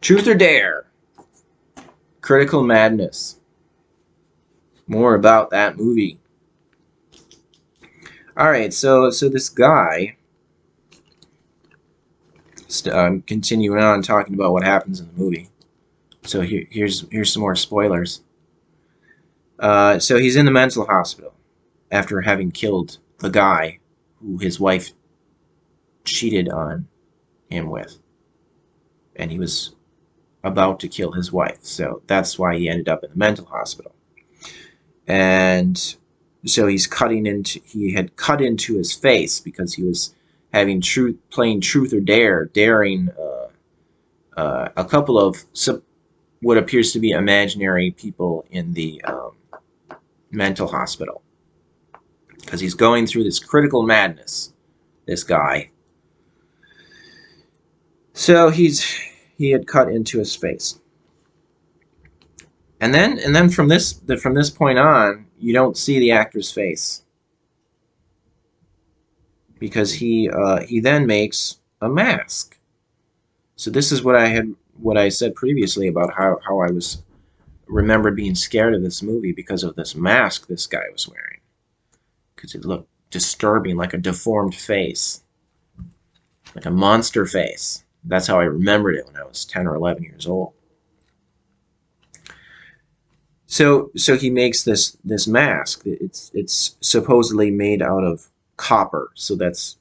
Truth or Dare? Critical Madness. More about that movie. All right, so this guy. Continuing on talking about what happens in the movie. So here's some more spoilers. So he's in the mental hospital after having killed the guy who his wife cheated on him with, and he was about to kill his wife. So that's why he ended up in the mental hospital. And so he had cut into his face because he was playing Truth or Dare, daring a couple of what appears to be imaginary people in the mental hospital, because he's going through this critical madness, this guy. So he had cut into his face, and then from this point on, you don't see the actor's face, because he then makes a mask. So this is what I said previously about how I remembered being scared of this movie because of this mask this guy was wearing, because it looked disturbing, like a deformed face, like a monster face. That's how I remembered it when I was 10 or 11 years old. So he makes this mask. It's supposedly made out of copper. So that's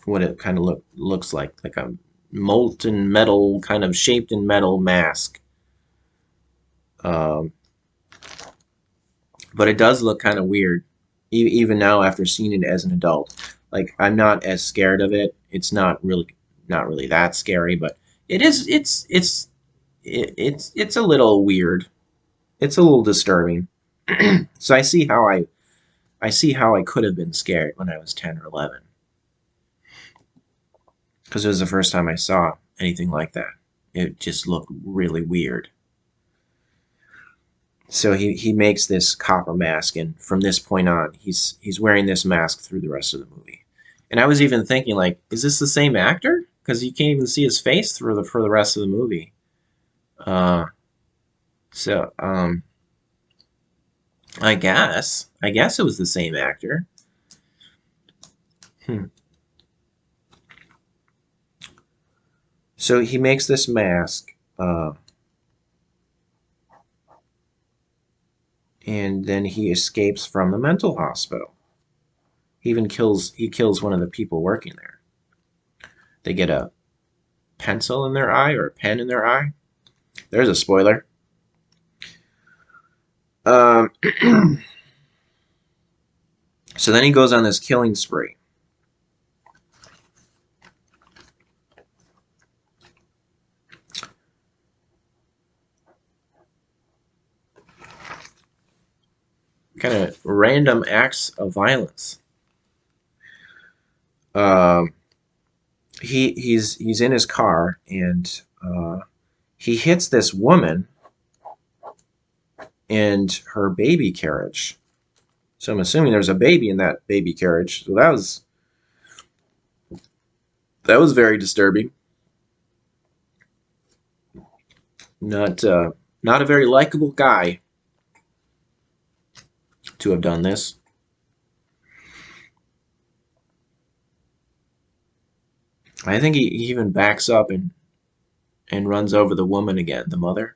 what it kind of looks like a molten metal, kind of shaped in metal mask. But it does look kind of weird, even now after seeing it as an adult. Like, I'm not as scared of it. It's not really that scary, but it is. It's a little weird. It's a little disturbing. So I see how I could have been scared when I was 10 or 11, because it was the first time I saw anything like that. It just looked really weird. So he makes this copper mask, and from this point on, he's wearing this mask through the rest of the movie. And I was even thinking, like, is this the same actor? Because you can't even see his face for the rest of the movie. So I guess it was the same actor. So he makes this mask, and then he escapes from the mental hospital. He kills one of the people working there. They get a pencil in their eye, or a pen in their eye. There's a spoiler. So then he goes on this killing spree. Kind of random acts of violence. He's in his car, and he hits this woman and her baby carriage. So I'm assuming there's a baby in that baby carriage. So that was very disturbing. Not a very likable guy to have done this. I think he even backs up and runs over the woman again, the mother.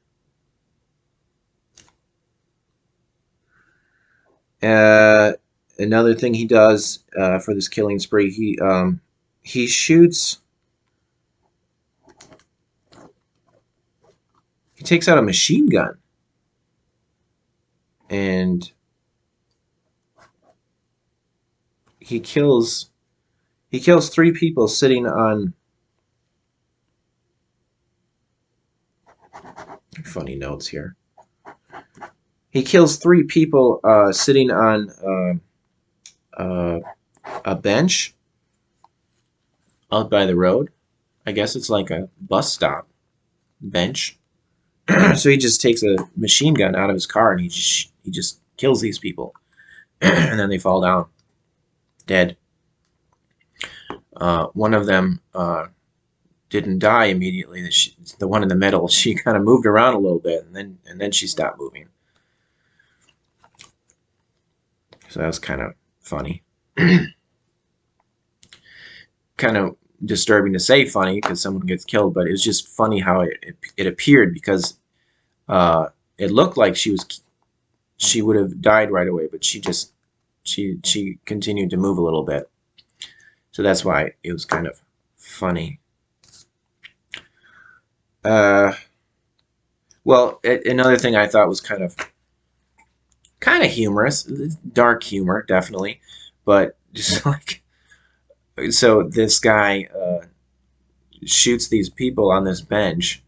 Another thing he does for this killing spree, he shoots. He takes out a machine gun, and he kills 3 people sitting on. Funny notes here. He kills 3 people sitting on a bench out by the road. I guess it's like a bus stop bench. So he just takes a machine gun out of his car, and he just kills these people, and then they fall down dead. One of them didn't die immediately. The one in the middle, she kind of moved around a little bit, and then she stopped moving. So that was kind of funny. Kind of disturbing to say funny because someone gets killed, but it was just funny how it appeared because it looked like she would have died right away, but she continued to move a little bit. So that's why it was kind of funny. Uh, well, another thing I thought was kind of humorous, dark humor, definitely, but just like so this guy shoots these people on this bench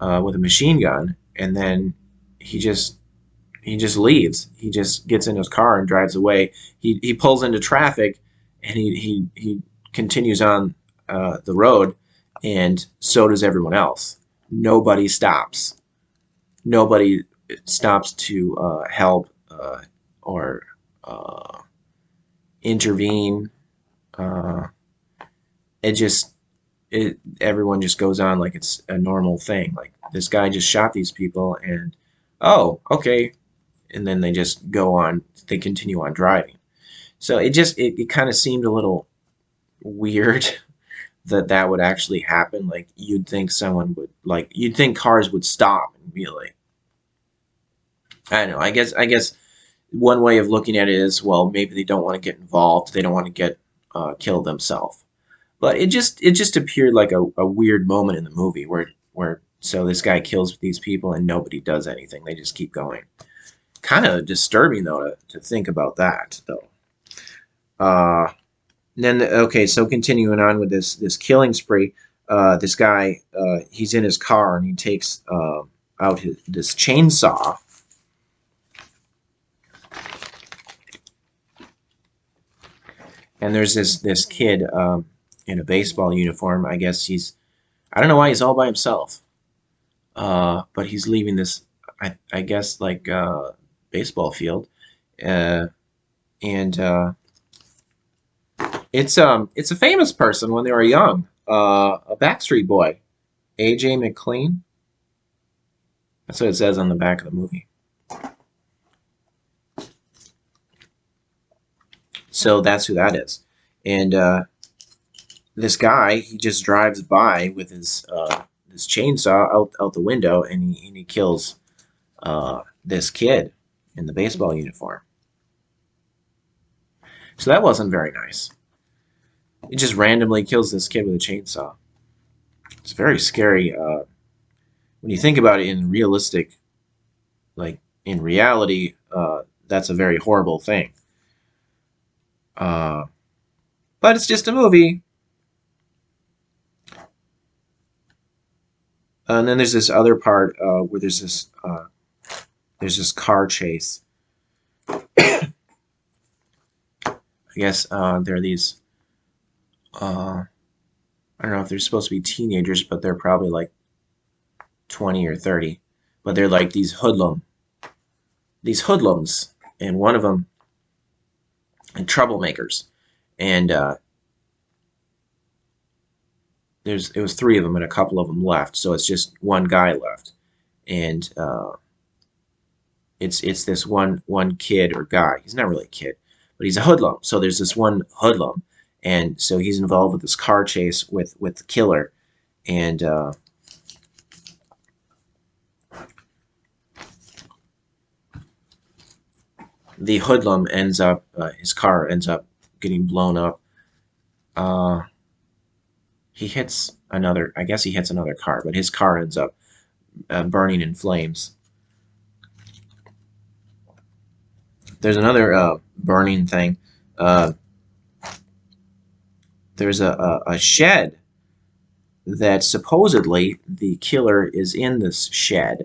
with a machine gun, and then he just he just leaves. He just gets in his car and drives away. He pulls into traffic, and he continues on the road, and so does everyone else. Nobody stops. Nobody stops to help or intervene. Uh, it just everyone just goes on like it's a normal thing. Like this guy just shot these people, and oh, okay, and then they just go on. They continue on driving. So it kind of seemed a little weird that that would actually happen. Like you'd think someone would you'd think cars would stop and be like, I don't know. I guess one way of looking at it is, well, maybe they don't want to get involved. They don't want to get killed themselves. But it just appeared like a weird moment in the movie where so this guy kills these people and nobody does anything. They just keep going. Kind of disturbing though to think about that though. Uh, then okay, so continuing on with this killing spree, this guy he's in his car and he takes out this chainsaw. And there's this kid in a baseball uniform. I guess I don't know why he's all by himself. But he's leaving this I guess like baseball field. Uh, and it's a famous person when they were young. A Backstreet Boy, AJ McLean. That's what it says on the back of the movie. So that's who that is. And this guy, he just drives by with his chainsaw out the window, and he kills this kid in the baseball uniform. So that wasn't very nice. He just randomly kills this kid with a chainsaw. It's very scary when you think about it in realistic, like in reality. That's a very horrible thing. Uh, but it's just a movie. And then there's this other part where there's this car chase. I guess there are these. I don't know if they're supposed to be teenagers, but they're probably like 20 or 30. But they're like these hoodlums, and one of them, and troublemakers, and it was three of them, and a couple of them left, so it's just one guy left, and it's this one kid or guy. He's not really a kid, but he's a hoodlum. So there's this one hoodlum, and so he's involved with this car chase with the killer, and the hoodlum ends up his car ends up getting blown up. Uh, he hits another. I guess he hits another car, but his car ends up burning in flames. There's another burning thing. Uh, there's a shed that supposedly the killer is in this shed,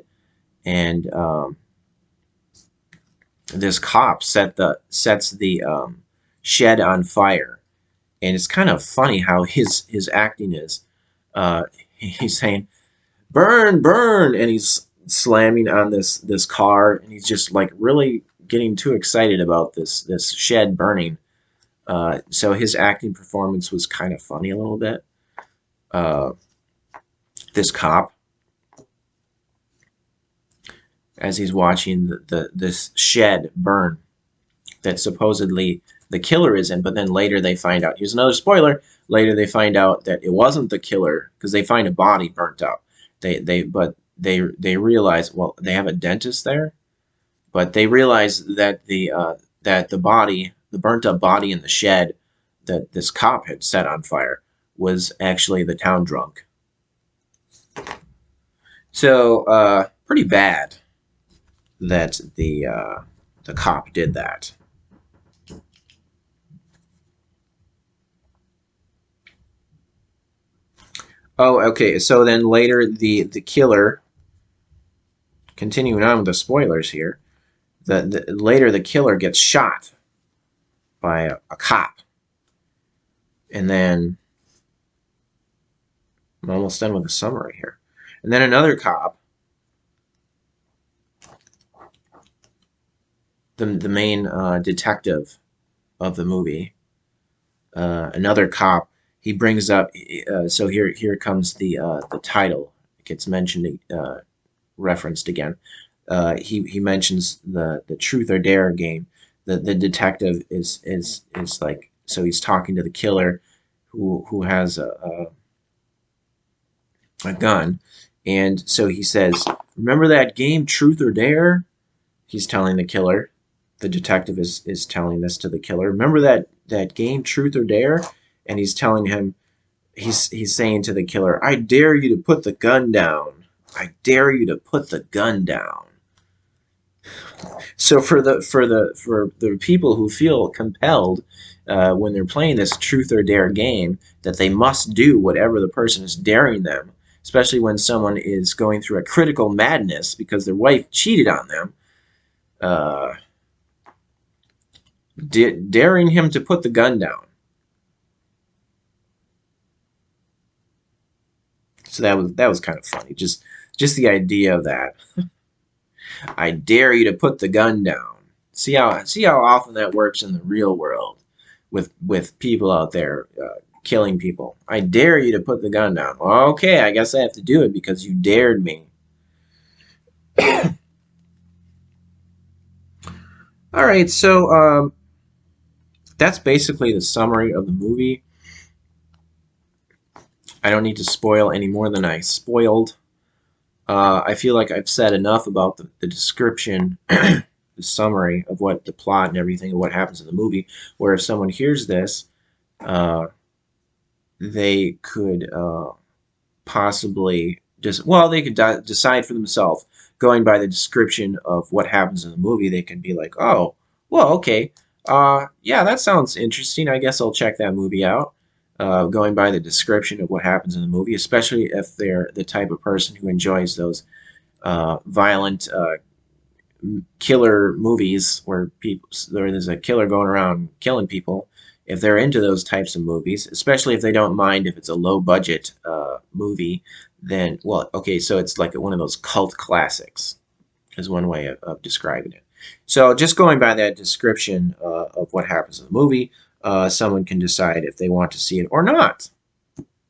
and this cop sets the shed on fire, and it's kind of funny how his acting is. He's saying "burn, burn," and he's slamming on this car, and he's just like really getting too excited about this shed burning. So his acting performance was kind of funny a little bit. Uh, this cop as he's watching this shed burn that supposedly the killer is in, but then later they find out. Here's another spoiler. Later they find out that it wasn't the killer because they find a body burnt up. They realize, well, they have a dentist there, but they realize that the body, the burnt up body in the shed that this cop had set on fire was actually the town drunk. So pretty bad that the cop did that. Oh, okay. So then later the killer, continuing on with the spoilers here, later the killer gets shot by a cop, and then I'm almost done with the summary here. And then another cop, the main detective of the movie, another cop, he brings up. So here comes the title. It gets mentioned, referenced again. He mentions the truth or dare game. The detective is like, so he's talking to the killer who has a gun, and so he says, remember that game Truth or Dare? He's telling the killer. The detective is telling this to the killer. Remember that game Truth or Dare? And he's telling him, he's saying to the killer, I dare you to put the gun down. I dare you to put the gun down. So for the people who feel compelled when they're playing this Truth or Dare game, that they must do whatever the person is daring them, especially when someone is going through a critical madness because their wife cheated on them, daring him to put the gun down. So that was kind of funny. Just the idea of that. I dare you to put the gun down. See how often that works in the real world with people out there killing people. I dare you to put the gun down. Well, okay, I guess I have to do it because you dared me. All right, so that's basically the summary of the movie. I don't need to spoil any more than I spoiled. I feel like I've said enough about the description, the summary of what the plot and everything and what happens in the movie, where if someone hears this, they could possibly they could decide for themselves, going by the description of what happens in the movie. They can be like, oh, well, okay, yeah, that sounds interesting. I guess I'll check that movie out. Going by the description of what happens in the movie, especially if they're the type of person who enjoys those violent killer movies where there's a killer going around killing people. If they're into those types of movies, especially if they don't mind if it's a low budget movie, then, well, okay, so it's like one of those cult classics is one way of describing it. So just going by that description of what happens in the movie, someone can decide if they want to see it or not.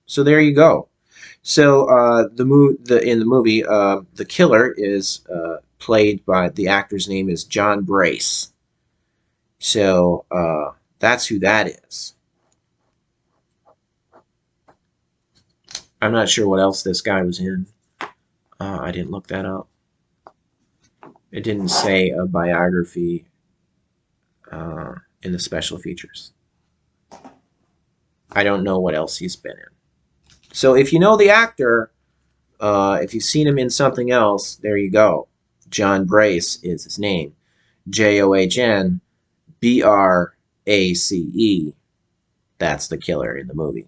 So there you go. So in the movie, the killer is played by, the actor's name is John Brace. So that's who that is. I'm not sure what else this guy was in. I didn't look that up. It didn't say a biography in the special features. I don't know what else he's been in. So if you know the actor, if you've seen him in something else, there you go. John Brace is his name. JOHN BRACE. That's the killer in the movie.